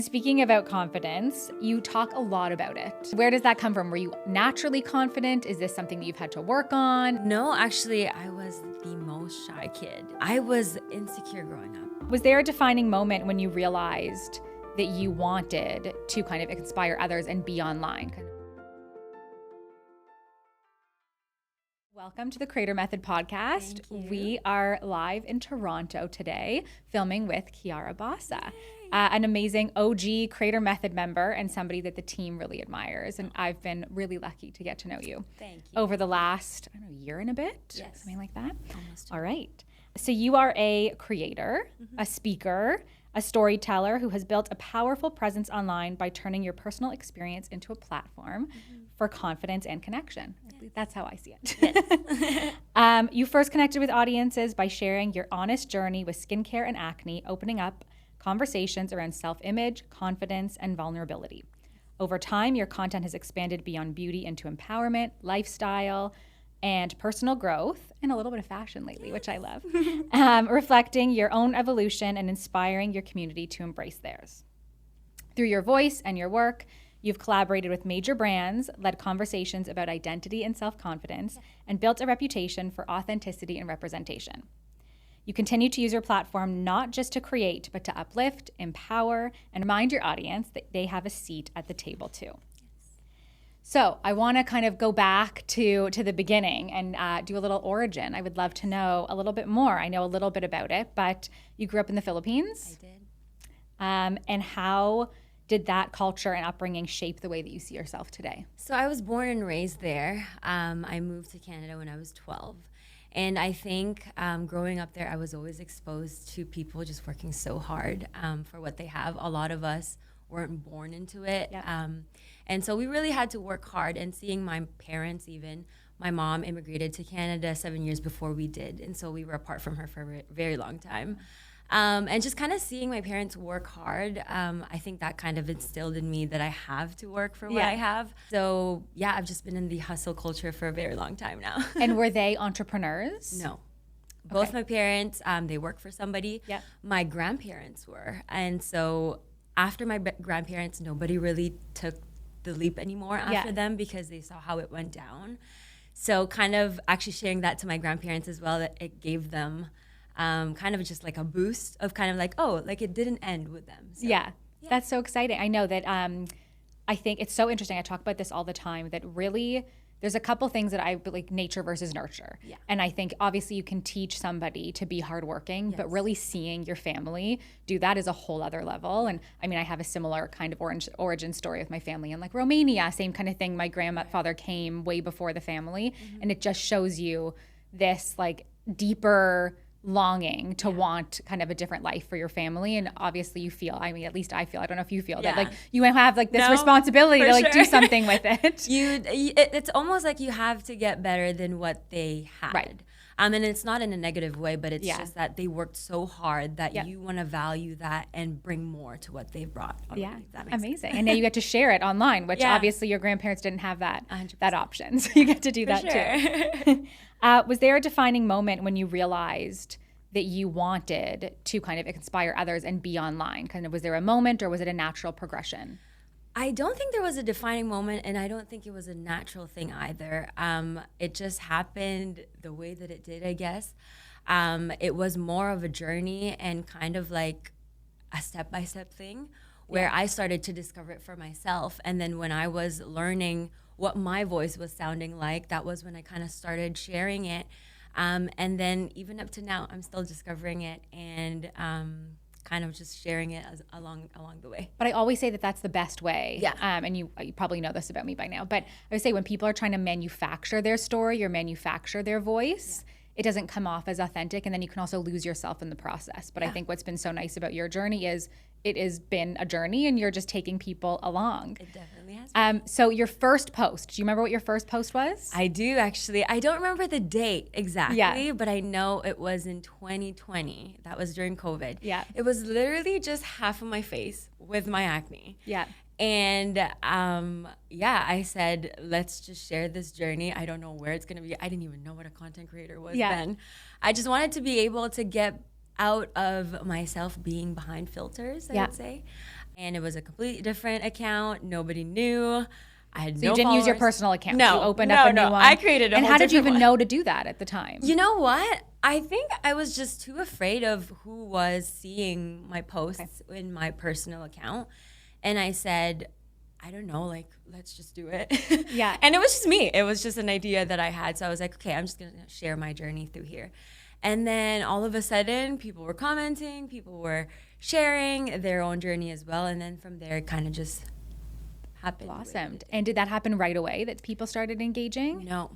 Speaking about confidence, you talk a lot about it. Where does that come from? Were you naturally confident? Is this something that you've had to work on? No, actually, I was the most shy kid. I was insecure growing up. Was there a defining moment when you realized that you wanted to kind of inspire others and be online? Welcome to the Creator Method podcast. We are live in Toronto today, filming with Kiara Basa, an amazing OG Creator Method member and somebody that the team really admires. And I've been really lucky to get to know you. Thank you. Over the last, year and a bit? Yes. Something like that? Almost. All right. So you are a creator, a speaker, a storyteller who has built a powerful presence online by turning your personal experience into a platform for confidence and connection. That's how I see it. Yes. You first connected with audiences by sharing your honest journey with skincare and acne, opening up conversations around self-image, confidence, and vulnerability. Over time, your content has expanded beyond beauty into empowerment, lifestyle, and personal growth, and a little bit of fashion lately, which I love, reflecting your own evolution and inspiring your community to embrace theirs. Through your voice and your work, you've collaborated with major brands, led conversations about identity and self-confidence, and built a reputation for authenticity and representation. You continue to use your platform not just to create, but to uplift, empower, and remind your audience that they have a seat at the table too. So I want to kind of go back to the beginning and do a little origin. I would love to know a little bit more. I know a little bit about it, but you grew up in the Philippines. I did. And how did that culture and upbringing shape the way that you see yourself today? So I was born and raised there. I moved to Canada when I was 12. And I think growing up there, I was always exposed to people just working so hard for what they have. A lot of us weren't born into it. Yeah. And so we really had to work hard. And seeing my parents even, my mom immigrated to Canada 7 years before we did. And so we were apart from her for a very long time. And just kind of seeing my parents work hard, I think that kind of instilled in me that I have to work for what I have. So yeah, I've just been in the hustle culture for a very long time now. And were they entrepreneurs? No. Both my parents, they work for somebody. Yep. My grandparents were. And so after my grandparents, nobody really took the leap anymore after them because they saw how it went down. So kind of actually sharing that to my grandparents as well, that it gave them kind of just like a boost of kind of like, oh, like it didn't end with them. So, Yeah, that's so exciting. I know that I think it's so interesting. I talk about this all the time, that really there's a couple things that I like, nature versus nurture. Yeah. And I think obviously you can teach somebody to be hardworking, but really seeing your family do that is a whole other level. And I mean, I have a similar kind of origin story with my family in like Romania, same kind of thing. My grandfather came way before the family, and it just shows you this like deeper longing to want kind of a different life for your family. And obviously you feel, I mean, at least I feel, I don't know if you feel that like you have like this responsibility to like do something with it. It's almost like you have to get better than what they had. Right. And it's not in a negative way, but it's just that they worked so hard that you want to value that and bring more to what they've brought. Yeah, that makes amazing. And now you get to share it online, which obviously your grandparents didn't have that 100%. Option. So you get to do that too. Was there a defining moment when you realized that you wanted to kind of inspire others and be online? Kind of, was there a moment or was it a natural progression? I don't think there was a defining moment, and I don't think it was a natural thing either. It just happened the way that it did, I guess. It was more of a journey and kind of like a step-by-step thing where I started to discover it for myself. And then when I was learning what my voice was sounding like, that was when I kind of started sharing it. And then even up to now, I'm still discovering it and kind of just sharing it along the way. But I always say that that's the best way. Yeah. And you probably know this about me by now. But I would say when people are trying to manufacture their story or manufacture their voice, it doesn't come off as authentic, and then you can also lose yourself in the process. But I think what's been so nice about your journey is it has been a journey and you're just taking people along. It definitely has. So your first post, do you remember what your first post was? I do, actually. I don't remember the date exactly, but I know it was in 2020. That was during COVID. Yeah. It was literally just half of my face with my acne. Yeah. And I said, let's just share this journey. I don't know where it's going to be. I didn't even know what a content creator was then. I just wanted to be able to get out of myself being behind filters, I would say. and it was a completely different account. Nobody knew. I had So no you didn't use your followers. personal account. No, You opened up a new one. I created a And whole how did you different even one. know to do that at the time? You know what? I think I was just too afraid of who was seeing my posts in my personal account. And I said, I don't know, like, let's just do it. Yeah. And it was just me. It was just an idea that I had. So I was like, okay, I'm just going to share my journey through here. And then all of a sudden, people were commenting, people were sharing their own journey as well. And then from there, it kind of just happened. Blossomed. And did that happen right away that people started engaging? No,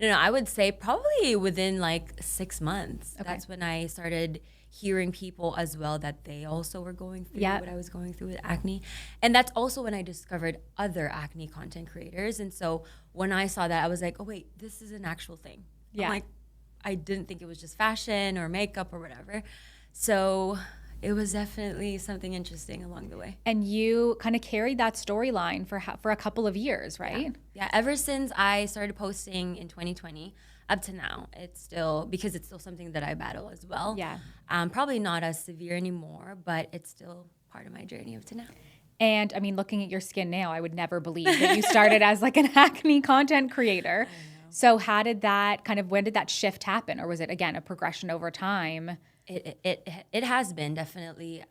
I would say probably within like 6 months. Okay. That's when I started hearing people as well that they also were going through what I was going through with acne. And that's also when I discovered other acne content creators. And so when I saw that, I was like, oh, wait, this is an actual thing. Yeah. I'm like, I didn't think it was just fashion or makeup or whatever. So it was definitely something interesting along the way. And you kind of carried that storyline for a couple of years, right? Yeah, ever since I started posting in 2020 up to now, it's still, because it's still something that I battle as well. Yeah. Probably not as severe anymore, but it's still part of my journey up to now. And I mean, looking at your skin now, I would never believe that you started as like an acne content creator. So how did that when did that shift happen? Or was it, again, a progression over time? It has been, definitely.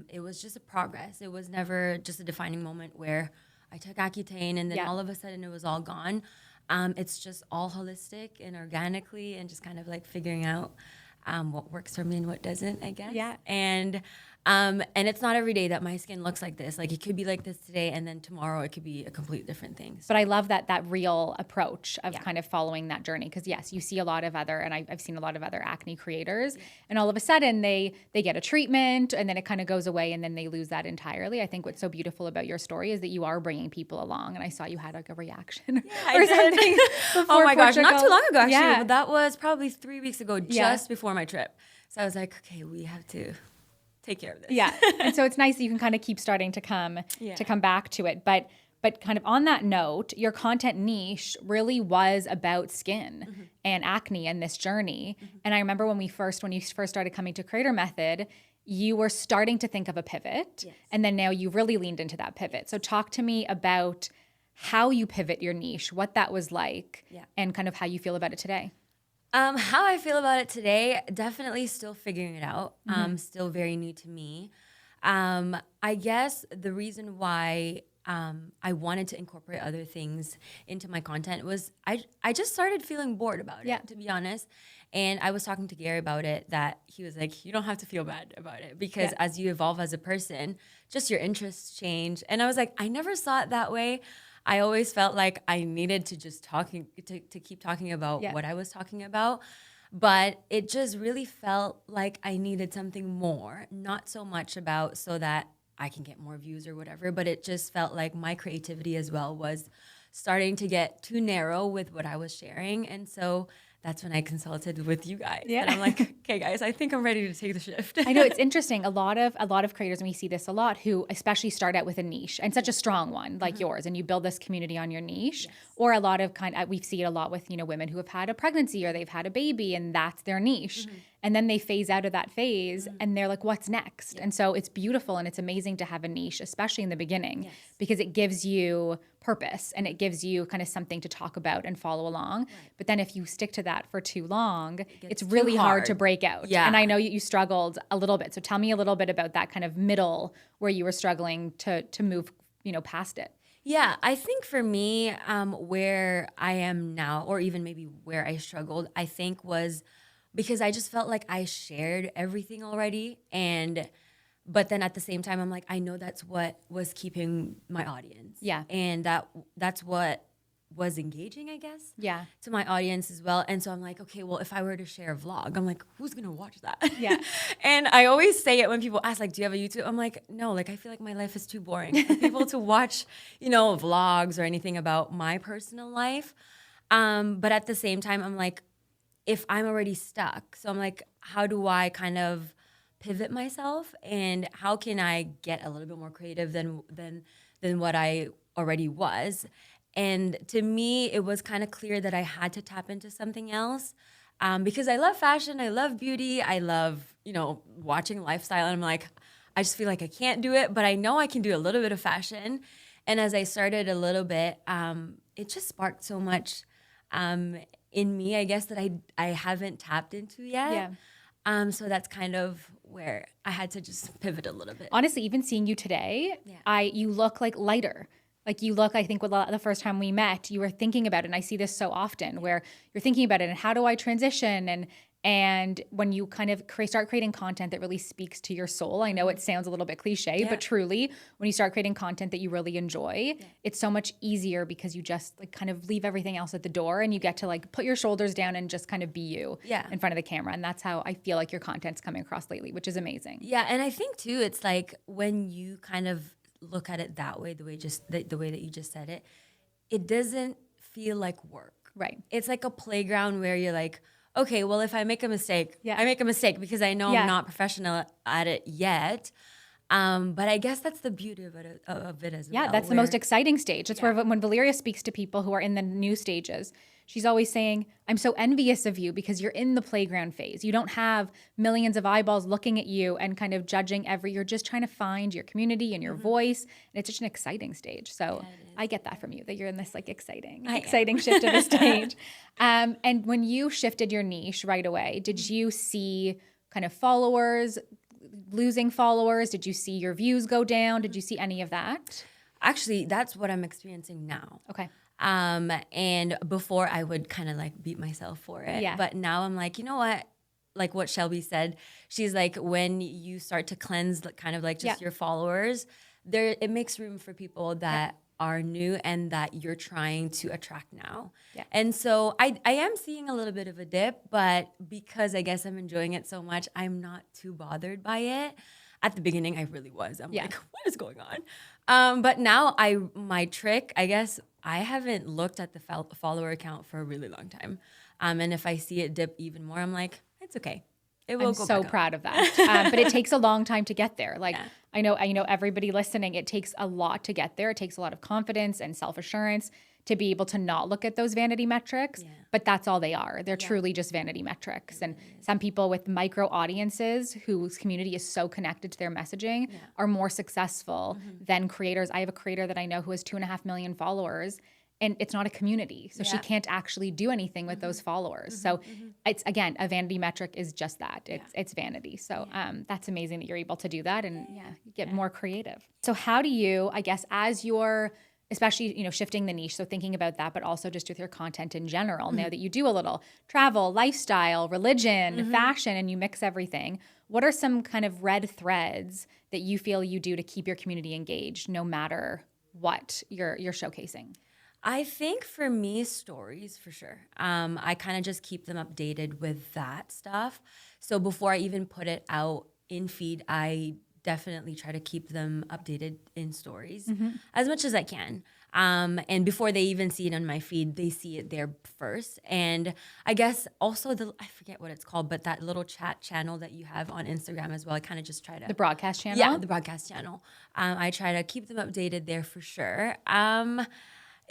It was just a progress. It was never just a defining moment where I took Accutane and then all of a sudden it was all gone. It's just all holistic and organically and just kind of like figuring out what works for me and what doesn't, I guess. Yeah. And it's not every day that my skin looks like this. Like, it could be like this today, and then tomorrow it could be a complete different thing. So. But I love that real approach of kind of following that journey. Because yes, you see a lot of I've seen a lot of other acne creators, and all of a sudden they get a treatment, and then it kind of goes away, and then they lose that entirely. I think what's so beautiful about your story is that you are bringing people along, and I saw you had like a reaction or something. Oh my gosh, not too long ago actually. Yeah. But that was probably 3 weeks ago, just before my trip. So I was like, okay, we have to take care of this. Yeah. And so it's nice that you can kind of keep starting to come back to it. But kind of on that note, your content niche really was about skin and acne and this journey. And I remember when you first started coming to Creator Method, you were starting to think of a pivot. Yes. And then now you really leaned into that pivot. So talk to me about how you pivot your niche, what that was like, and kind of how you feel about it today. How I feel about it today, definitely still figuring it out. Still very new to me. I guess the reason why I wanted to incorporate other things into my content was I just started feeling bored about it, to be honest. And I was talking to Gary about it, that he was like, you don't have to feel bad about it, because as you evolve as a person, just your interests change. And I was like, I never saw it that way. I always felt like I needed to just to keep talking about what I was talking about. But it just really felt like I needed something more, not so much about so that I can get more views or whatever, but it just felt like my creativity as well was starting to get too narrow with what I was sharing. And so that's when I consulted with you guys. Yeah. And I'm like, okay, guys, I think I'm ready to take the shift. I know, it's interesting. A lot of creators, and we see this a lot, who especially start out with a niche and such a strong one like yours, and you build this community on your niche. Yes. Or a lot of we see it a lot with, women who have had a pregnancy or they've had a baby, and that's their niche. And then they phase out of that phase and they're like, what's next? Yeah. And so it's beautiful and it's amazing to have a niche, especially in the beginning, because it gives you purpose and it gives you kind of something to talk about and follow along. Right. But then if you stick to that for too long, it's really hard to break out. Yeah. And I know you struggled a little bit. So tell me a little bit about that kind of middle where you were struggling to move, past it. Yeah, I think for me, where I am now, or even maybe where I struggled, I think was because I just felt like I shared everything already. But then at the same time, I'm like, I know that's what was keeping my audience. Yeah. And that's what was engaging, I guess. Yeah. To my audience as well. And so I'm like, okay, well, if I were to share a vlog, I'm like, who's going to watch that? Yeah. And I always say it when people ask, like, do you have a YouTube? I'm like, no, I feel like my life is too boring for people to watch, vlogs or anything about my personal life. But at the same time, I'm like, if I'm already stuck, so I'm like, how do I kind of pivot myself, and how can I get a little bit more creative than what I already was? And to me, it was kind of clear that I had to tap into something else, because I love fashion, I love beauty, I love watching lifestyle, and I'm like, I just feel like I can't do it, but I know I can do a little bit of fashion. And as I started a little bit, it just sparked so much in me, I guess, that I haven't tapped into yet. Yeah. So that's kind of where I had to just pivot a little bit. Honestly, even seeing you today, you look like lighter. Like you look, I think the first time we met, you were thinking about it. And I see this so often where you're thinking about it and how do I transition? And when you kind of start creating content that really speaks to your soul, I know it sounds a little bit cliche, but truly when you start creating content that you really enjoy, it's so much easier because you just like kind of leave everything else at the door and you get to like put your shoulders down and just kind of be you in front of the camera. And that's how I feel like your content's coming across lately, which is amazing. Yeah. And I think too, it's like when you kind of look at it that way, the way that you just said it, it doesn't feel like work. Right. It's like a playground where you're like, okay, well, if I make a mistake, I make a mistake because I know I'm not professional at it yet. But I guess that's the beauty of it as well. Yeah, that's the most exciting stage. That's where when Valeria speaks to people who are in the new stages, she's always saying, I'm so envious of you because you're in the playground phase. You don't have millions of eyeballs looking at you and kind of judging you're just trying to find your community and your voice. And it's such an exciting stage. So I get that from you, that you're in this like exciting shift of the stage. And when you shifted your niche right away, did you see kind of followers, losing followers? Did you see your views go down? Did you see any of that? Actually, that's what I'm experiencing now. Okay. And before I would kind of like beat myself for it. Yeah. But now I'm like, you know what? Like what Shelby said, she's like, when you start to cleanse kind of like just your followers, it makes room for people that are new and that you're trying to attract now. Yeah. And so I am seeing a little bit of a dip, but because I guess I'm enjoying it so much, I'm not too bothered by it. At the beginning, I really was. I'm like, what is going on? But now my trick, I guess, I haven't looked at the follower account for a really long time. And if I see it dip even more, I'm like, it's okay. It will go so back proud of that. But it takes a long time to get there. Like I know everybody listening, it takes a lot to get there. It takes a lot of confidence and self-assurance to be able to not look at those vanity metrics, but that's all they are. They're truly just vanity metrics. And some people with micro audiences whose community is so connected to their messaging are more successful than creators. I have a creator that I know who has 2.5 million followers, and it's not a community. So she can't actually do anything with those followers. So it's, again, a vanity metric is just that. It's vanity. So that's amazing that you're able to do that and get more creative. So how do you, I guess, as you're, especially, shifting the niche, so thinking about that, but also just with your content in general, now that you do a little travel, lifestyle, religion, fashion, and you mix everything, what are some kind of red threads that you feel you do to keep your community engaged no matter what you're showcasing? I think for me, stories for sure. I kind of just keep them updated with that stuff. So before I even put it out in feed, I definitely try to keep them updated in stories as much as I can. And before they even see it on my feed, they see it there first. And I guess also I forget what it's called, but that little chat channel that you have on Instagram as well, I kind of just try to... The broadcast channel? Yeah, the broadcast channel. I try to keep them updated there for sure.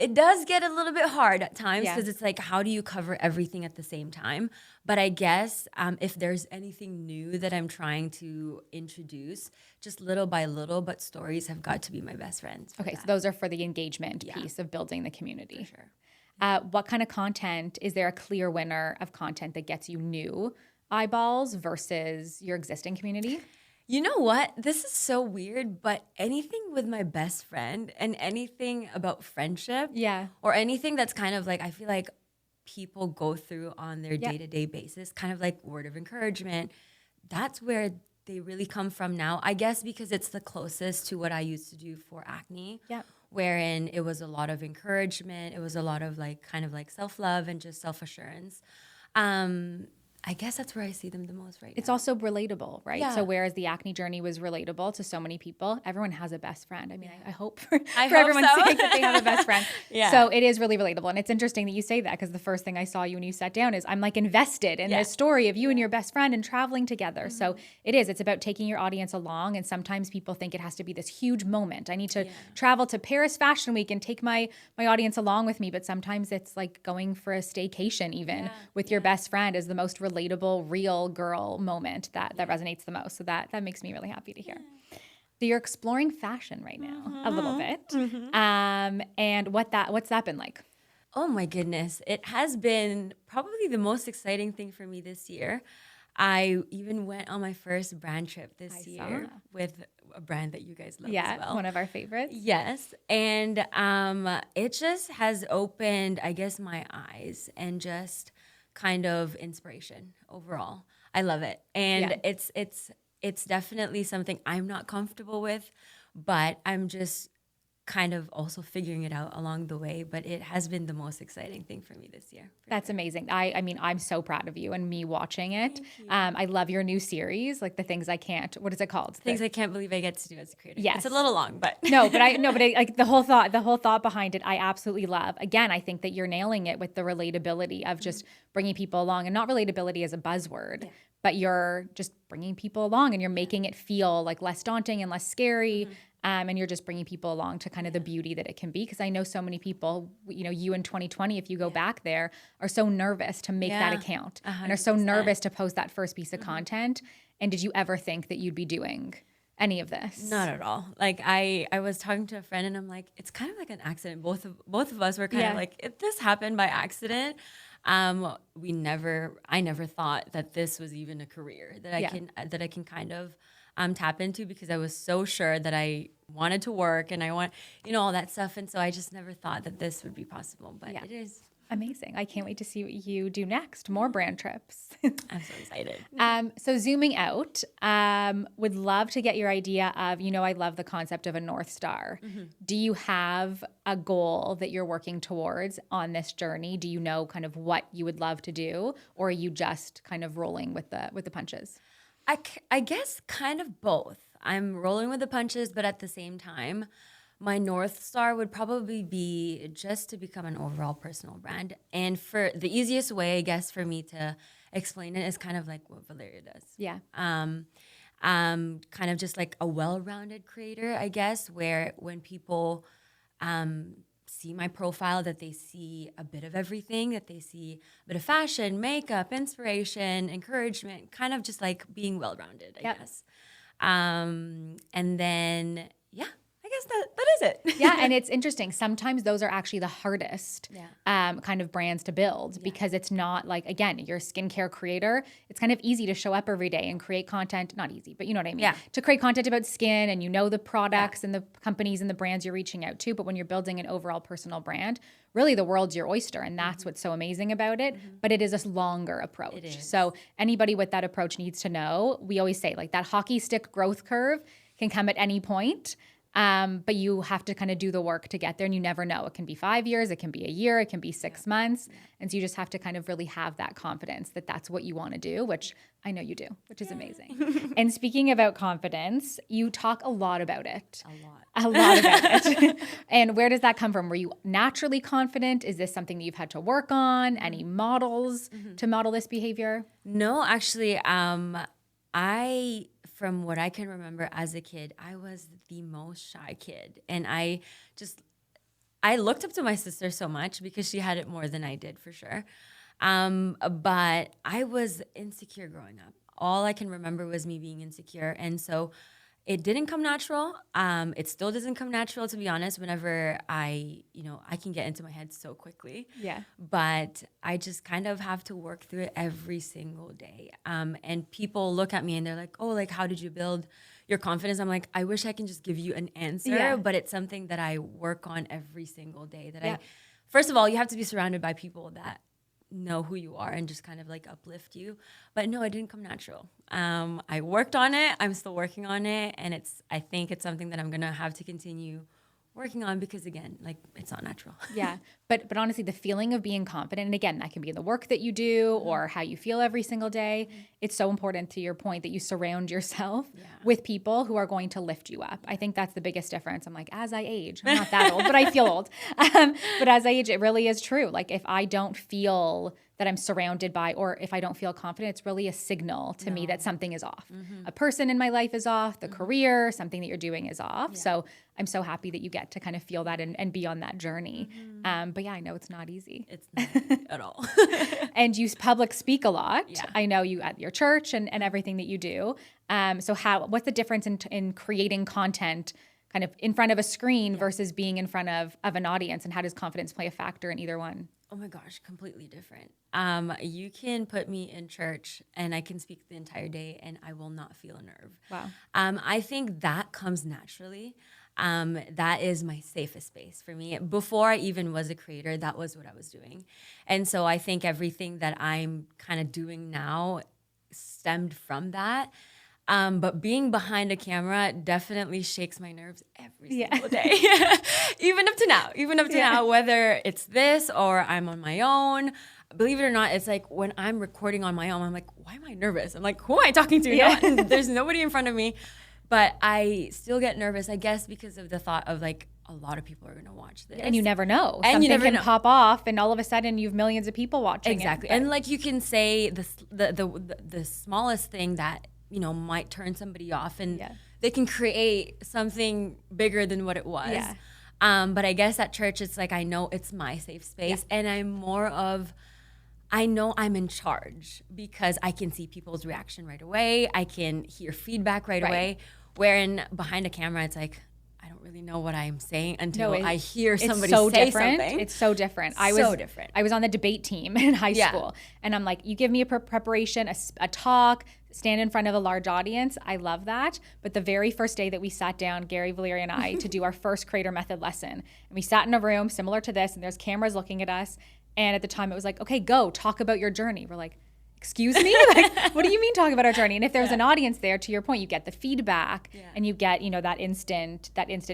It does get a little bit hard at times because it's like, how do you cover everything at the same time? But I guess if there's anything new that I'm trying to introduce, just little by little, but stories have got to be my best friends. Okay, so those are for the engagement piece of building the community. For sure. What kind of content, is there a clear winner of content that gets you new eyeballs versus your existing community? You know what? This is so weird, but anything with my best friend and anything about friendship or anything that's kind of like, I feel like people go through on their day-to-day basis, kind of like word of encouragement, that's where they really come from now. I guess because it's the closest to what I used to do for Acne, wherein it was a lot of encouragement. It was a lot of like kind of like self-love and just self-assurance. I guess that's where I see them the most right now. It's also relatable, right? Yeah. So whereas the Acne journey was relatable to so many people, everyone has a best friend. I mean, I hope for everyone's sake that they have a best friend. So it is really relatable. And it's interesting that you say that because the first thing I saw you when you sat down is I'm like invested in this story of you and your best friend and traveling together. So it's about taking your audience along. And sometimes people think it has to be this huge moment. I need to travel to Paris Fashion Week and take my audience along with me. But sometimes it's like going for a staycation even with your best friend is the most relatable, real girl moment that resonates the most. So that makes me really happy to hear. So you're exploring fashion right now a little bit. And what's that been like? Oh my goodness. It has been probably the most exciting thing for me this year. I even went on my first brand trip this year with a brand that you guys love as well. One of our favorites. Yes. And it just has opened, I guess, my eyes and just kind of inspiration overall. I love it. And it's definitely something I'm not comfortable with, but I'm just kind of also figuring it out along the way, but it has been the most exciting thing for me this year. That's amazing. I mean, I'm so proud of you and me watching it. I love your new series, like the things I can't, what is it called? Things I can't believe I get to do as a creator. Yes. It's a little long, but like the whole thought behind it, I absolutely love. Again, I think that you're nailing it with the relatability of just bringing people along, and not relatability as a buzzword, but you're just bringing people along and you're making it feel like less daunting and less scary. And you're just bringing people along to kind of the beauty that it can be. Because I know so many people, you in 2020, if you go back there, are so nervous to make that account 100%. And are so nervous to post that first piece of content. And did you ever think that you'd be doing any of this? Not at all. Like I was talking to a friend and I'm like, it's kind of like an accident. Both of us were kind of like, if this happened by accident, I never thought that this was even a career that I can kind of tap into, because I was so sure that I wanted to work and I want, all that stuff. And so I just never thought that this would be possible, but it is. Amazing. I can't wait to see what you do next. More brand trips. I'm so excited. So zooming out, would love to get your idea of, I love the concept of a North Star. Do you have a goal that you're working towards on this journey? Do you know kind of what you would love to do, or are you just kind of rolling with the punches? I guess kind of both. I'm rolling with the punches, but at the same time, my North Star would probably be just to become an overall personal brand. And for the easiest way, I guess, for me to explain it is kind of like what Valeria does. Yeah. Kind of just like a well-rounded creator, I guess, where when people see my profile, that they see a bit of everything, that they see a bit of fashion, makeup, inspiration, encouragement, kind of just like being well-rounded, I guess. And then, I guess that is it. Yeah, and it's interesting. Sometimes those are actually the hardest kind of brands to build, because it's not like, again, you're a skincare creator. It's kind of easy to show up every day and create content. Not easy, but you know what I mean? Yeah. To create content about skin, and the products and the companies and the brands you're reaching out to. But when you're building an overall personal brand, really the world's your oyster, and that's what's so amazing about it. But it is a longer approach. So anybody with that approach needs to know, we always say, like, that hockey stick growth curve can come at any point. But you have to kind of do the work to get there, and you never know. It can be 5 years, it can be a year, it can be 6 months. And so you just have to kind of really have that confidence that that's what you want to do, which I know you do, which is amazing. And speaking about confidence, you talk a lot about it. A lot about it. And where does that come from? Were you naturally confident? Is this something that you've had to work on? Any models to model this behavior? No, actually, from what I can remember as a kid, I was the most shy kid. And I looked up to my sister so much because she had it more than I did, for sure. But I was insecure growing up. All I can remember was me being insecure. And so it didn't come natural. It still doesn't come natural, to be honest, whenever I can get into my head so quickly. Yeah. But I just kind of have to work through it every single day. And people look at me and they're like, oh, like, how did you build your confidence? I'm like, I wish I can just give you an answer, but it's something that I work on every single day. First of all, you have to be surrounded by people that know who you are and just kind of like uplift you. But no, it didn't come natural. I worked on it. I'm still working on it. And I think it's something that I'm going to have to continue working on, because again, like, it's not natural. Yeah. But honestly, the feeling of being confident, and again, that can be in the work that you do or how you feel every single day. It's so important, to your point, that you surround yourself with people who are going to lift you up. I think that's the biggest difference. I'm like, as I age, I'm not that old, but I feel old. But as I age, it really is true. Like, if I don't feel that I'm surrounded by, or if I don't feel confident, it's really a signal to me that something is off. A person in my life is off, the career, something that you're doing is off. So I'm so happy that you get to kind of feel that and be on that journey. But yeah, I know it's not easy. It's not at all. And you public speak a lot. I know you at your church and everything that you do. So what's the difference in creating content kind of in front of a screen versus being in front of an audience, and how does confidence play a factor in either one? Oh my gosh, completely different. You can put me in church and I can speak the entire day and I will not feel a nerve. Wow. I think that comes naturally. That is my safest space for me. Before I even was a creator, that was what I was doing. And so I think everything that I'm kind of doing now stemmed from that. But being behind a camera definitely shakes my nerves every single day. Even up to now, whether it's this or I'm on my own. Believe it or not, it's like when I'm recording on my own, I'm like, why am I nervous? I'm like, who am I talking to? Yeah. There's nobody in front of me. But I still get nervous, I guess, because of the thought of like, a lot of people are going to watch this. And you never know. And Something can pop off and all of a sudden you have millions of people watching. Exactly. And like you can say the smallest thing that, you know, might turn somebody off, and they can create something bigger than what it was. Yeah. But I guess at church, it's like, I know it's my safe space, and I'm more of, I know I'm in charge because I can see people's reaction right away. I can hear feedback right away. Wherein behind a camera, it's like, I don't really know what I'm saying until I hear somebody say something. It's so different. I was on the debate team in high school, and I'm like, you give me a preparation, a talk, stand in front of a large audience. I love that. But the very first day that we sat down, Gary, Valeria, and I, to do our first creator method lesson, and we sat in a room similar to this, and there's cameras looking at us. And at the time, it was like, okay, go talk about your journey. We're like, excuse me? Like, what do you mean talk about our journey? And if there's an audience there, to your point, you get the feedback and you get, you know, that instant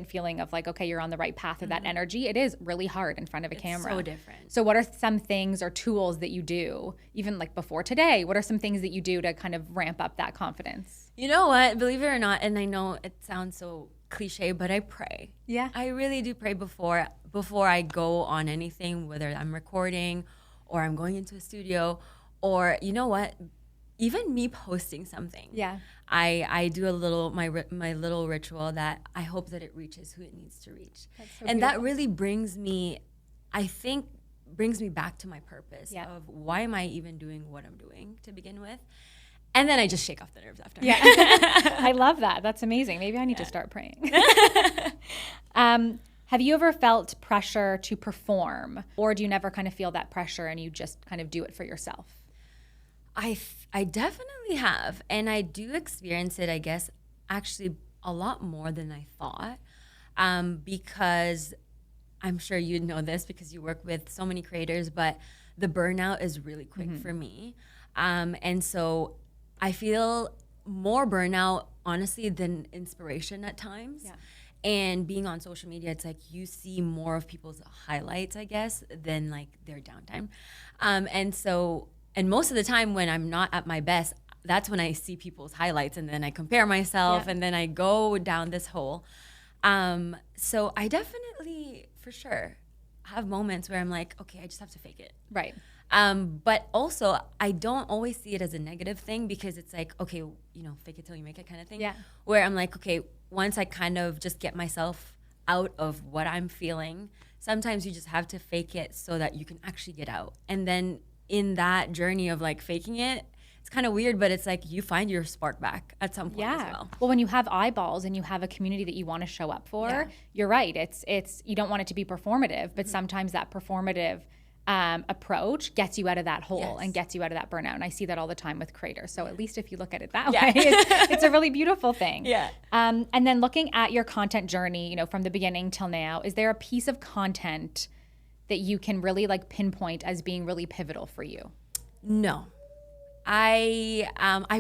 feeling of like, okay, you're on the right path, or that energy. It is really hard in front of a camera. So different. So what are some things or tools that you do, even like before today, what are some things that you do to kind of ramp up that confidence? You know what? Believe it or not, and I know it sounds so cliche, but I pray. Yeah. I really do pray before I go on anything, whether I'm recording or I'm going into a studio. Or, you know what, even me posting something. Yeah. I do my little ritual that I hope that it reaches who it needs to reach. That's so and beautiful. That really brings me back to my purpose of why am I even doing what I'm doing to begin with. And then I just shake off the nerves after. Yeah. I love that. That's amazing. Maybe I need to start praying. Have you ever felt pressure to perform, or do you never kind of feel that pressure and you just kind of do it for yourself? I definitely have, and I do experience it, I guess, actually a lot more than I thought, because I'm sure you know this because you work with so many creators, but the burnout is really quick for me, and so I feel more burnout, honestly, than inspiration at times. Yeah. And being on social media, it's like you see more of people's highlights, I guess, than like their downtime, and most of the time when I'm not at my best, that's when I see people's highlights, and then I compare myself, and then I go down this hole. So I definitely, for sure, have moments where I'm like, okay, I just have to fake it. Right. But also, I don't always see it as a negative thing, because it's like, okay, you know, fake it till you make it kind of thing. Yeah. Where I'm like, okay, once I kind of just get myself out of what I'm feeling, sometimes you just have to fake it so that you can actually get out. And then in that journey of like faking it, it's kind of weird, but it's like you find your spark back at some point as well. Well, when you have eyeballs and you have a community that you want to show up for, you're right. It's you don't want it to be performative, but sometimes that performative approach gets you out of that hole and gets you out of that burnout. And I see that all the time with creators. So at least if you look at it that way, it's a really beautiful thing. Yeah. And then looking at your content journey, you know, from the beginning till now, is there a piece of content that you can really like pinpoint as being really pivotal for you? No. I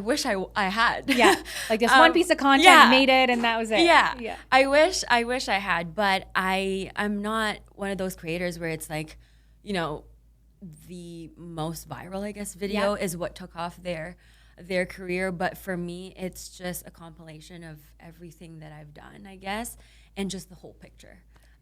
wish I had. Yeah. Like this one piece of content made it and that was it. Yeah. I wish I had, but I'm not one of those creators where it's like, you know, the most viral, I guess, video is what took off their career. But for me, it's just a compilation of everything that I've done, I guess, and just the whole picture,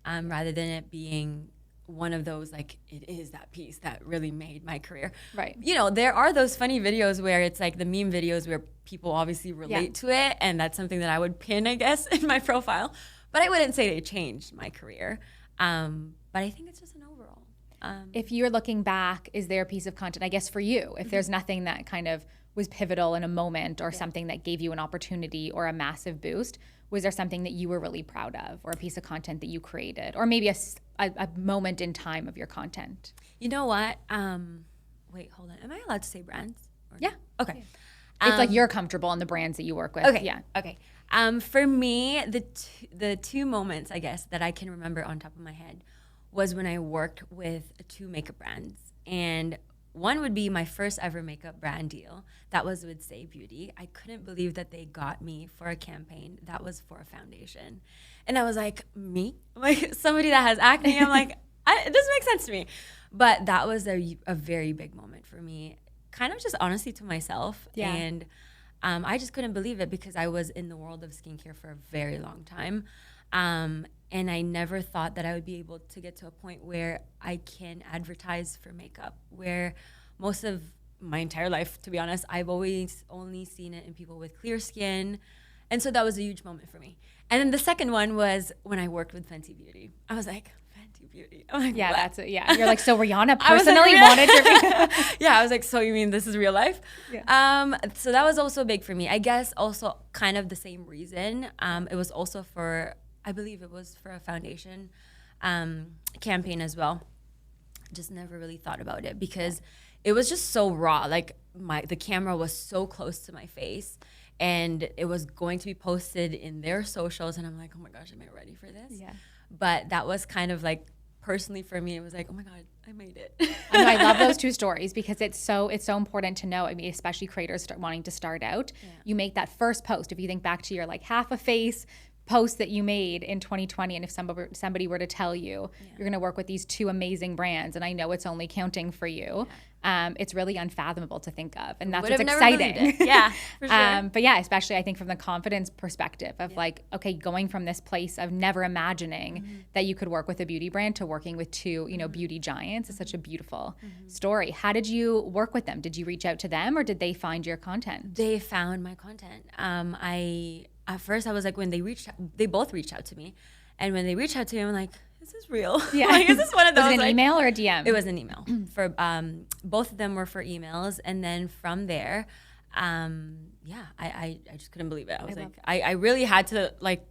rather than it being one of those, like, it is that piece that really made my career. Right. You know, there are those funny videos where it's like the meme videos where people obviously relate to it, and that's something that I would pin, I guess, in my profile. But I wouldn't say they changed my career. But I think it's just an overall. If you're looking back, is there a piece of content, I guess for you, if there's nothing that kind of was pivotal in a moment or something that gave you an opportunity or a massive boost? Was there something that you were really proud of, or a piece of content that you created, or maybe a moment in time of your content? You know what? Wait, hold on. Am I allowed to say brands? Yeah. Okay. It's like you're comfortable in the brands that you work with. Okay. Yeah. Okay. For me, the two moments, I guess, that I can remember on top of my head was when I worked with 2 makeup brands. And one would be my first ever makeup brand deal. That was with Saie Beauty. I couldn't believe that they got me for a campaign that was for a foundation. And I was like, me? Like, somebody that has acne? I'm like, it doesn't make sense to me. But that was a very big moment for me, kind of just honestly to myself. Yeah. And I just couldn't believe it because I was in the world of skincare for a very long time. And I never thought that I would be able to get to a point where I can advertise for makeup, where most of my entire life, to be honest, I've always only seen it in people with clear skin. And so that was a huge moment for me. And then the second one was when I worked with Fenty Beauty. I was like, Fenty Beauty? I'm like, Yeah, what? that's it. Yeah. You're like, so Rihanna I was like, personally wanted your Yeah, I was like, so you mean this is real life? Yeah. So that was also big for me. I guess also kind of the same reason. It was also for, I believe it was for a foundation campaign as well. Just never really thought about it because it was just so raw. Like the camera was so close to my face and it was going to be posted in their socials. And I'm like, oh my gosh, am I ready for this? Yeah. But that was kind of like, personally for me, it was like, oh my God, I made it. I love those 2 stories because it's so important to know. I mean, especially creators wanting to start out. Yeah. You make that first post. If you think back to your like half a face post that you made in 2020, and if somebody were to tell you you're going to work with these 2 amazing brands, and I know it's only counting for you, it's really unfathomable to think of, and that's what's exciting. Yeah, for sure. But yeah, especially I think from the confidence perspective of like, okay, going from this place of never imagining that you could work with a beauty brand to working with 2, beauty giants is such a beautiful story. How did you work with them? Did you reach out to them, or did they find your content? They found my content. At first I was like, when they both reached out to me, and when they reached out to me, I'm like, is this real? Yeah. Like, is this one of those? Was it an email or a DM? It was an email. For both of them were for emails, and then from there, I just couldn't believe it. I was like, I really had to like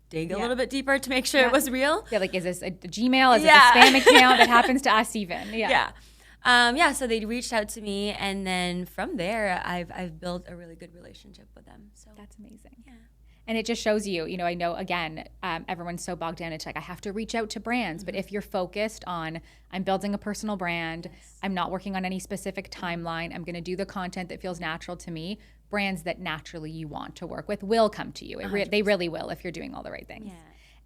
dig a little bit deeper to make sure it was real. Yeah, like, is this a Gmail? Is it a spam account? That happens to us even. Yeah. So they reached out to me, and then from there, I've built a really good relationship with them. So that's amazing. Yeah. And it just shows you, I know, again, everyone's so bogged down. It's like, I have to reach out to brands. But if you're focused on, I'm building a personal brand, I'm not working on any specific timeline, I'm going to do the content that feels natural to me, brands that naturally you want to work with will come to you. They really will if you're doing all the right things. Yeah.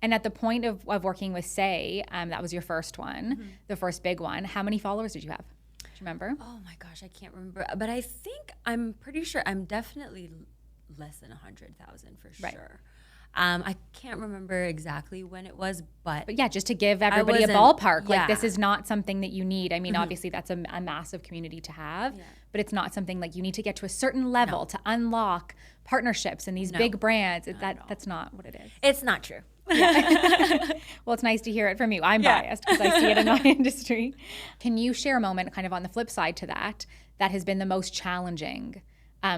And at the point of working with Saie, that was your first one, the first big one. How many followers did you have? Do you remember? Oh my gosh, I can't remember. But I'm pretty sure I'm definitely less than 100,000 for sure. Right. I can't remember exactly when it was, but yeah, just to give everybody a ballpark, like this is not something that you need. I mean, obviously that's a massive community to have, but it's not something like you need to get to a certain level to unlock partnerships and these big brands. That's not what it is. It's not true. Well, it's nice to hear it from you. I'm biased because I see it in my industry. Can you share a moment kind of on the flip side to that has been the most challenging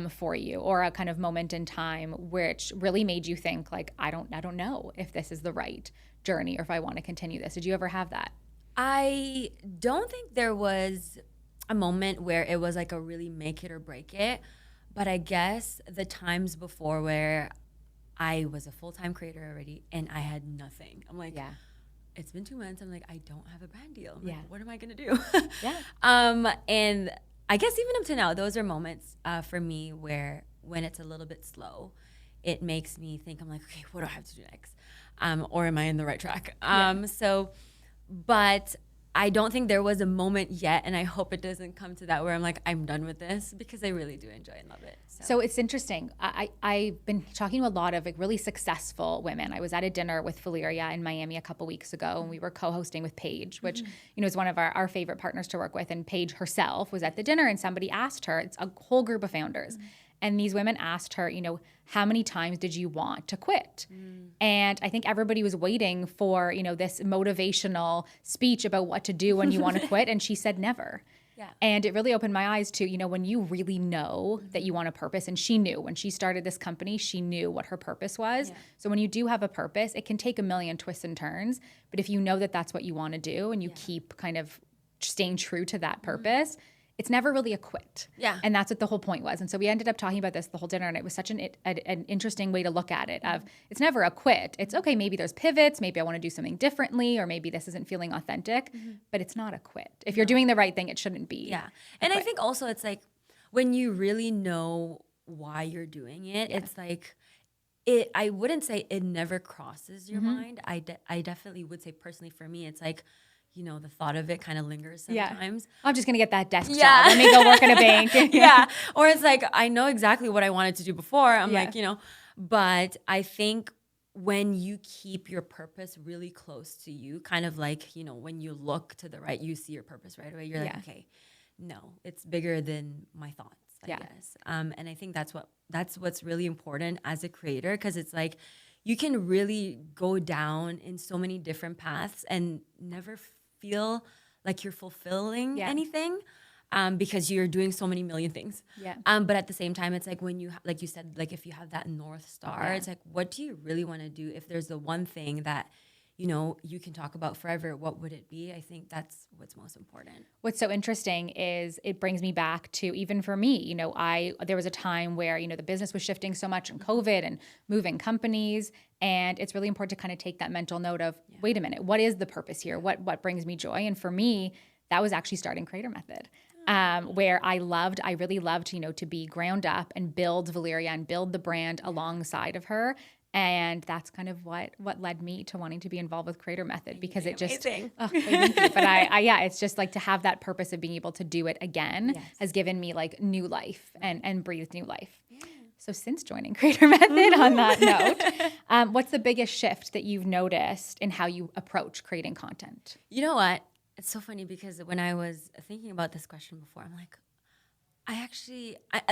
for you, or a kind of moment in time which really made you think like, I don't know if this is the right journey or if I want to continue this? Did you ever have that? I don't think there was a moment where it was like a really make it or break it, but I guess the times before where I was a full-time creator already and I had nothing. I'm like, it's been 2 months. I'm like, I don't have a brand deal. I'm like, what am I gonna do? And I guess even up to now, those are moments for me where when it's a little bit slow, it makes me think, I'm like, okay, what do I have to do next? Or am I in the right track? But I don't think there was a moment yet, and I hope it doesn't come to that where I'm like, I'm done with this, because I really do enjoy and love it. So it's interesting. I've been talking to a lot of like really successful women. I was at a dinner with Valeria in Miami a couple weeks ago, and we were co-hosting with Paige, which is one of our favorite partners to work with. And Paige herself was at the dinner, and somebody asked her, it's a whole group of founders, and these women asked her, how many times did you want to quit? And I think everybody was waiting for, this motivational speech about what to do when you want to quit. And she said never. Yeah. And it really opened my eyes to, when you really know that you want a purpose, and she knew when she started this company, she knew what her purpose was. Yeah. So when you do have a purpose, it can take a million twists and turns. But if you know that that's what you want to do and you keep kind of staying true to that purpose, it's never really a quit. Yeah. And that's what the whole point was. And so we ended up talking about this the whole dinner, and it was such an interesting way to look at it of it's never a quit. It's okay, maybe there's pivots, maybe I want to do something differently, or maybe this isn't feeling authentic, but it's not a quit. If you're doing the right thing, it shouldn't be. Yeah. And I think also it's like when you really know why you're doing it, it's like I wouldn't say it never crosses your mind. I definitely would say personally for me, it's like, the thought of it kind of lingers sometimes. Yeah. I'm just going to get that desk job. Let me go work in a bank. Yeah. Or it's like, I know exactly what I wanted to do before. I'm like, but I think when you keep your purpose really close to you, kind of like, when you look to the right, you see your purpose right away. You're like, okay, no, it's bigger than my thoughts, I guess. And I think that's what's really important as a creator, because it's like, you can really go down in so many different paths and never feel like you're fulfilling anything, because you're doing so many million things. Yeah. But at the same time, it's like when you, like you said, like if you have that North Star, it's like, what do you really want to do? If there's the one thing that, you can talk about forever, what would it be? I think that's what's most important. What's so interesting is it brings me back to, even for me, there was a time where, the business was shifting so much in COVID and moving companies. And it's really important to kind of take that mental note of, wait a minute, what is the purpose here? What brings me joy? And for me, that was actually starting Creator Method. Where I really loved, to be ground up and build Valeria and build the brand alongside of her. And that's kind of what led me to wanting to be involved with Creator Method, because it just, thank you. But it's just like to have that purpose of being able to do it again has given me like new life and breathed new life. Yeah. So since joining Creator Method on that note, what's the biggest shift that you've noticed in how you approach creating content? You know what? It's so funny because when I was thinking about this question before, I'm like,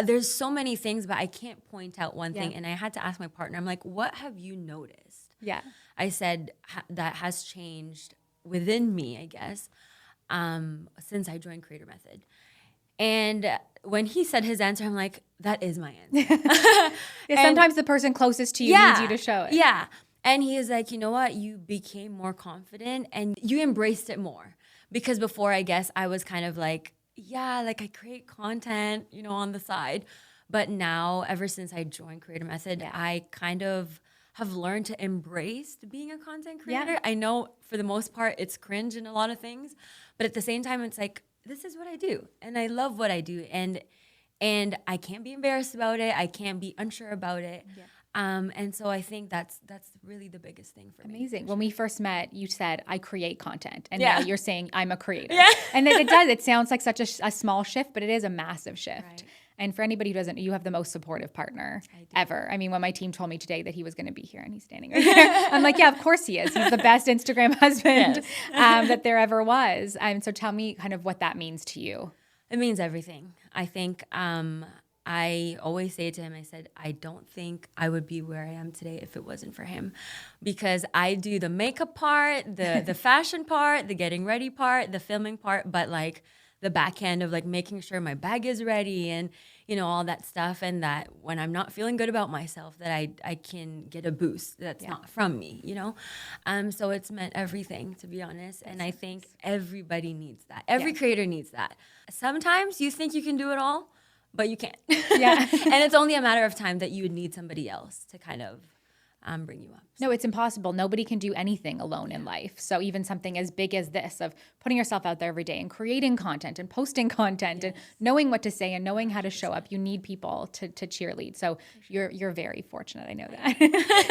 there's so many things, but I can't point out one thing. And I had to ask my partner, I'm like, what have you noticed? Yeah. I said that has changed within me, I guess, since I joined Creator Method. And when he said his answer, I'm like, that is my answer. Sometimes the person closest to you needs you to show it. Yeah. And he is like, you know what? You became more confident and you embraced it more. Because before, I guess, I was kind of like, I create content, on the side. But now, ever since I joined Creator Method, I kind of have learned to embrace being a content creator. I know for the most part, it's cringe in a lot of things. But at the same time, it's like, this is what I do. And I love what I do. And I can't be embarrassed about it. I can't be unsure about it. Yeah. And so I think that's really the biggest thing for me. Amazing. When we first met, you said, I create content. And now you're saying, I'm a creator. Yeah. And then it sounds like such a small shift, but it is a massive shift. Right. And for anybody who doesn't, you have the most supportive partner ever. I mean, when my team told me today that he was going to be here and he's standing right here, I'm like, yeah, of course he is. He's the best Instagram husband that there ever was. So tell me kind of what that means to you. It means everything. I think I always say to him, I said, I don't think I would be where I am today if it wasn't for him. Because I do the makeup part, the fashion part, the getting ready part, the filming part, but like the back end of like making sure my bag is ready and, all that stuff. And that when I'm not feeling good about myself, that I can get a boost that's not from me, So it's meant everything, to be honest. And I think everybody needs that. Every creator needs that. Sometimes you think you can do it all, but you can't. Yeah. And it's only a matter of time that you would need somebody else to kind of bring you up. No, it's impossible. Nobody can do anything alone in life. So even something as big as this, of putting yourself out there every day and creating content and posting content and knowing what to say and knowing how to show up, you need people to cheerlead. So you're very fortunate, I know that,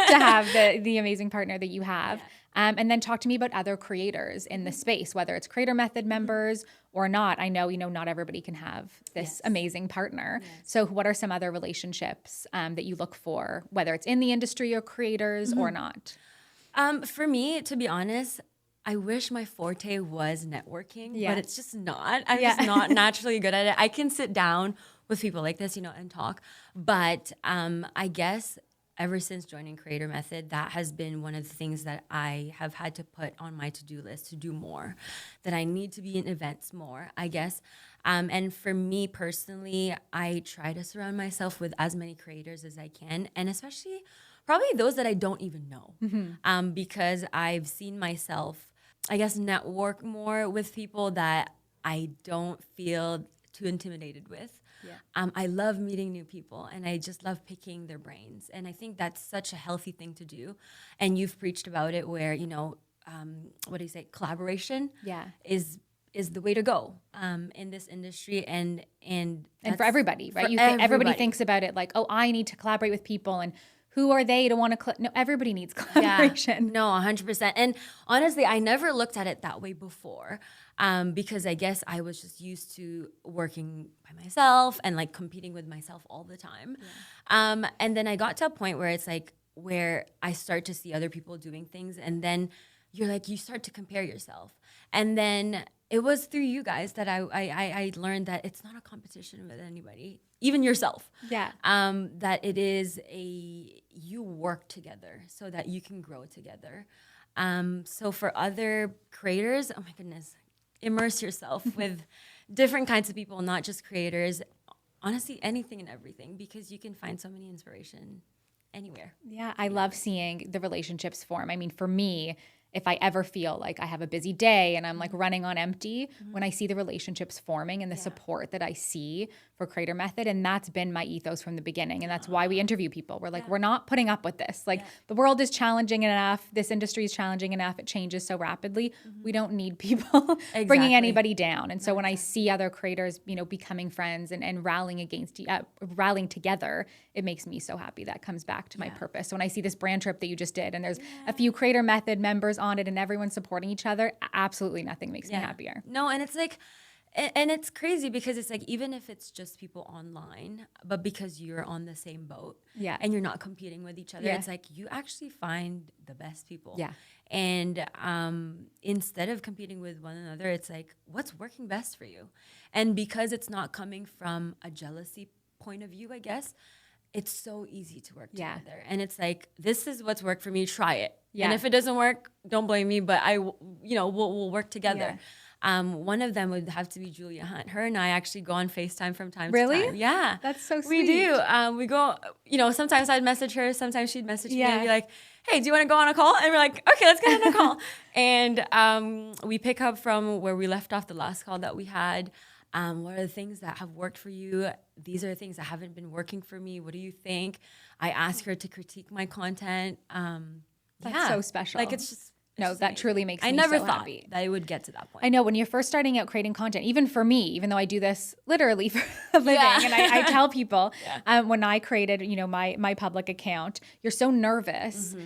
to have the amazing partner that you have. Yeah. And then talk to me about other creators in the space, whether it's Creator Method members or not. I know, not everybody can have this amazing partner. Yes. So what are some other relationships that you look for, whether it's in the industry or creators or not? For me, to be honest, I wish my forte was networking, but it's just not. I'm just not naturally good at it. I can sit down with people like this, and talk. But I guess ever since joining Creator Method, that has been one of the things that I have had to put on my to-do list to do more, that I need to be in events more, I guess. And for me personally, I try to surround myself with as many creators as I can, and especially probably those that I don't even know, because I've seen myself, I guess, network more with people that I don't feel too intimidated with. Yeah. I love meeting new people, and I just love picking their brains. And I think that's such a healthy thing to do. And you've preached about it where, what do you say? Collaboration is the way to go in this industry. And for everybody, right? Everybody thinks about it like, oh, I need to collaborate with people, and who are they to want to? No, everybody needs collaboration. Yeah, no, 100%. And honestly, I never looked at it that way before, because I guess I was just used to working by myself and like competing with myself all the time. Yeah. And then I got to a point where it's like where I start to see other people doing things, and then you start to compare yourself. And then it was through you guys that I learned that it's not a competition with anybody, even yourself. Yeah. That it is you work together so that you can grow together. So for other creators, oh my goodness, immerse yourself with different kinds of people, not just creators. Honestly, anything and everything, because you can find so many inspiration anywhere. Yeah, I love seeing the relationships form. I mean, for me, if I ever feel like I have a busy day and I'm like running on empty, when I see the relationships forming and the support that I see for Creator Method, and that's been my ethos from the beginning. And that's why we interview people. We're like, we're not putting up with this. Like the world is challenging enough. This industry is challenging enough. It changes so rapidly. We don't need people bringing anybody down. And so when I see other creators, becoming friends and rallying together, it makes me so happy. That comes back to my purpose. So when I see this brand trip that you just did, and there's a few Creator Method members on it and everyone supporting each other, absolutely nothing makes me happier. No, and it's like, and it's crazy because it's like, even if it's just people online, but because you're on the same boat and you're not competing with each other, it's like you actually find the best people. Yeah. And instead of competing with one another, it's like, what's working best for you? And because it's not coming from a jealousy point of view, I guess, it's so easy to work together. And it's like, this is what's worked for me, try it. Yeah. And if it doesn't work, don't blame me, but we'll work together. Yeah. One of them would have to be Julia Hunt. Her and I actually go on FaceTime from time to time. Really? Yeah. That's so sweet. We do. We go, sometimes I'd message her, sometimes she'd message me and be like, hey, do you want to go on a call? And we're like, okay, let's get on a call. And we pick up from where we left off the last call that we had. What are the things that have worked for you? These are the things that haven't been working for me. What do you think? I ask her to critique my content. That's so special. Like it's just that truly makes me so happy. I never thought that it would get to that point. I know when you're first starting out creating content, even for me, even though I do this literally for a living, and I tell people when I created, my public account, you're so nervous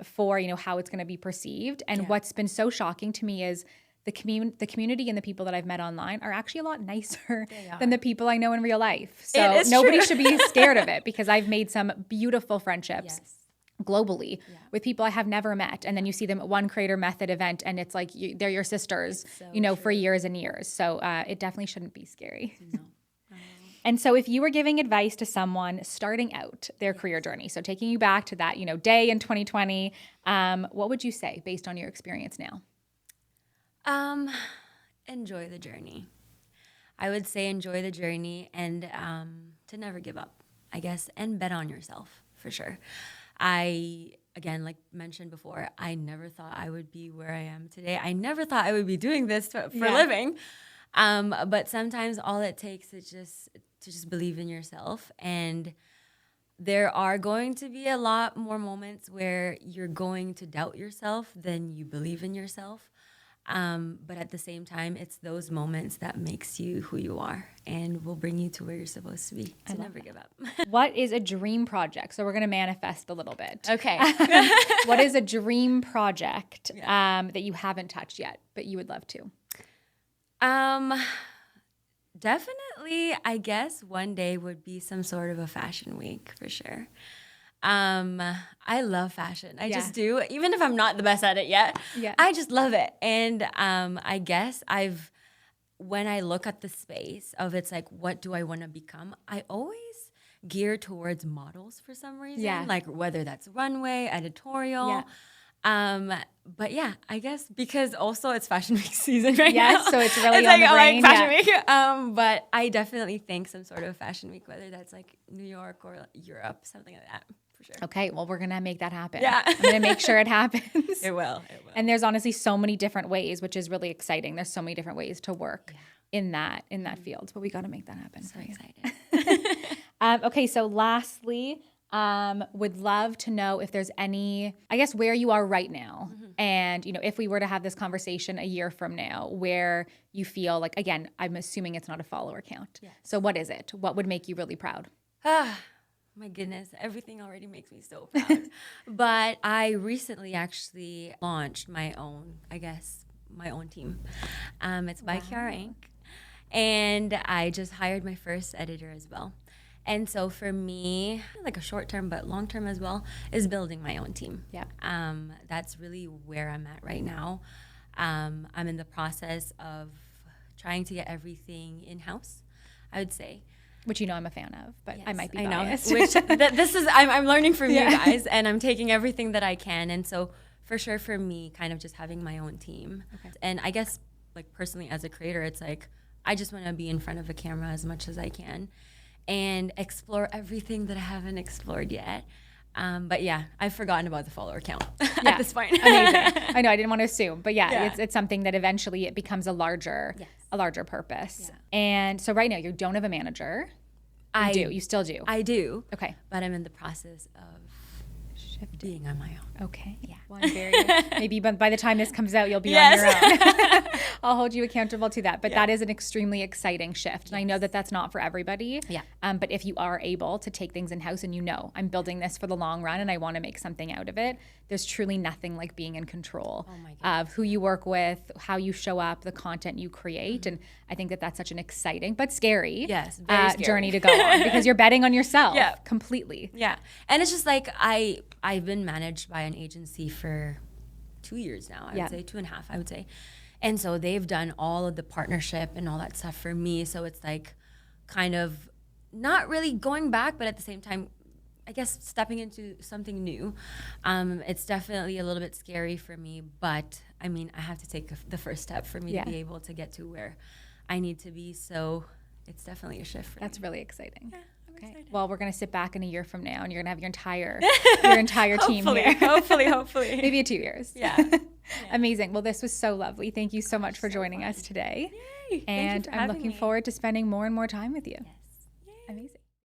for, how it's going to be perceived. And what's been so shocking to me is the community and the people that I've met online are actually a lot nicer than the people I know in real life. So nobody should be scared of it, because I've made some beautiful friendships globally with people I have never met. And then you see them at one Creator Method event and it's like they're your sisters, for years and years. So it definitely shouldn't be scary. No. And so if you were giving advice to someone starting out their career journey, so taking you back to that, day in 2020, what would you say based on your experience now? Enjoy the journey. I would say enjoy the journey and to never give up, I guess, and bet on yourself for sure. Again, like mentioned before, I never thought I would be where I am today. I never thought I would be doing this for a living. But sometimes all it takes is just believe in yourself. And there are going to be a lot more moments where you're going to doubt yourself than you believe in yourself. But at the same time, it's those moments that makes you who you are and will bring you to where you're supposed to be. So never give up. What is a dream project? So we're going to manifest a little bit. Okay. What is a dream project that you haven't touched yet, but you would love to? Definitely, I guess one day would be some sort of a fashion week for sure. I love fashion. I just do. Even if I'm not the best at it yet, I just love it. And I guess when I look at the space of it's like, what do I want to become? I always geared towards models for some reason. Yeah. Like whether that's runway, editorial. Yeah. But yeah, I guess because also it's Fashion Week season right Yes, now. so it's really it's on like, the brain. Fashion Week. But I definitely think some sort of Fashion Week, whether that's like New York or Europe, something like that, for sure. Okay, well, we're going to make that happen. Yeah. I'm going to make sure it happens. It will. And there's honestly so many different ways, which is really exciting. There's so many different ways to work in that field, but we got to make that happen. So excited. Okay, so lastly, would love to know if there's any, I guess, where you are right now. And, you know, if we were to have this conversation a year from now, where you feel like, again, I'm assuming it's not a follower count. Yes. So what is it? What would make you really proud? My goodness, everything already makes me so proud. But I recently actually launched my own team. It's by Kiara Inc. And I just hired my first editor as well. And so for me, like a short term, but long term as well, is building my own team. Yeah. That's really where I'm at right now. I'm in the process of trying to get everything in-house, I would say. Which you know I'm a fan of, but Yes, I might be I biased. know. Which this is I'm learning from you guys, and I'm taking everything that I can. And so for sure, for me, kind of just having my own team. Okay. And I guess like personally as a creator, it's like I just want to be in front of a camera as much as I can, and explore everything that I haven't explored yet. But yeah, I've forgotten about the follower count at this point. Amazing. I know I didn't want to assume, but it's something that eventually it becomes a larger purpose. Yeah. And so right now you don't have a manager. You still do. I do. Okay. But I'm in the process of being on my own. Okay. Yeah. Well, I'm very maybe by the time this comes out, you'll be on your own. I'll hold you accountable to that. But that is an extremely exciting shift. And I know that that's not for everybody. Yeah. But if you are able to take things in-house and you know, I'm building this for the long run and I want to make something out of it, there's truly nothing like being in control of who you work with, how you show up, the content you create. And I think that that's such an exciting but scary, very scary journey to go on because you're betting on yourself completely. Yeah. And it's just like I've been managed by an agency for 2 years now, I would say 2.5, I would say. And so they've done all of the partnership and all that stuff for me. So it's like kind of not really going back, but at the same time, I guess stepping into something new. It's definitely a little bit scary for me, but I mean, I have to take the first step for me to be able to get to where I need to be. So it's definitely a shift for me. That's really exciting. Yeah. Okay. Well, we're going to sit back in a year from now and you're going to have your entire team here. Hopefully. Maybe 2 years. Yeah. Amazing. Well, this was so lovely. Thank you so much for joining us today. Yay. And I'm looking forward to spending more and more time with you. Yes. Yay. Amazing.